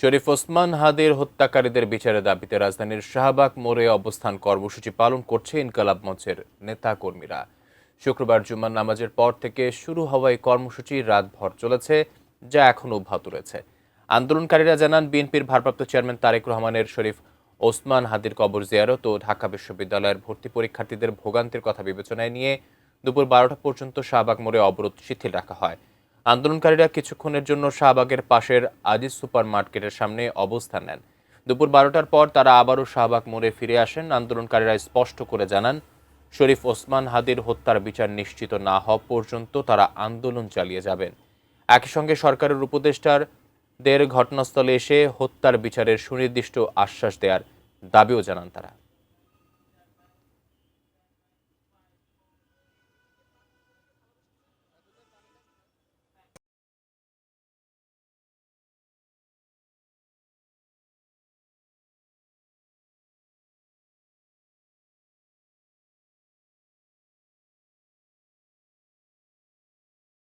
শরীফ ওসমান হাদির হত্যাকারীদের বিচারের দাবিতে রাজধানীর শাহবাগ মোড়ে অবস্থান কর্মসূচি পালন করছে ইনকালাব মঞ্চের নেতাকর্মীরা। শুক্রবার জুমার নামাজের পর থেকে শুরু হওয়া এই কর্মসূচি রাতভর চলেছে, যা এখনও অব্যাহত রয়েছে। আন্দোলনকারীরা জানান, বিএনপির ভারপ্রাপ্ত চেয়ারম্যান তারেক রহমানের শরীফ ওসমান হাদির কবর জিয়ারত ও ঢাকা বিশ্ববিদ্যালয়ের ভর্তি পরীক্ষার্থীদের ভোগান্তির কথা বিবেচনায় নিয়ে দুপুর 12টা পর্যন্ত শাহবাগ মোড়ে অবরোধ শিথিল রাখা হয়। আন্দোলনকারীরা কিছুক্ষণের জন্য শাহবাগের পাশের আজিজ সুপার মার্কেটের সামনে অবস্থান নেন। দুপুর 12টার পর তারা আবারও শাহবাগ মোড়ে ফিরে আসেন। আন্দোলনকারীরা স্পষ্ট করে জানান, শরীফ ওসমান হাদির হত্যার বিচার নিশ্চিত না হওয়া পর্যন্ত তারা আন্দোলন চালিয়ে যাবেন। একই সঙ্গে সরকারের উপদেষ্টাদের ঘটনাস্থলে এসে হত্যার বিচারের সুনির্দিষ্ট আশ্বাস দেওয়ার দাবিও জানান তারা।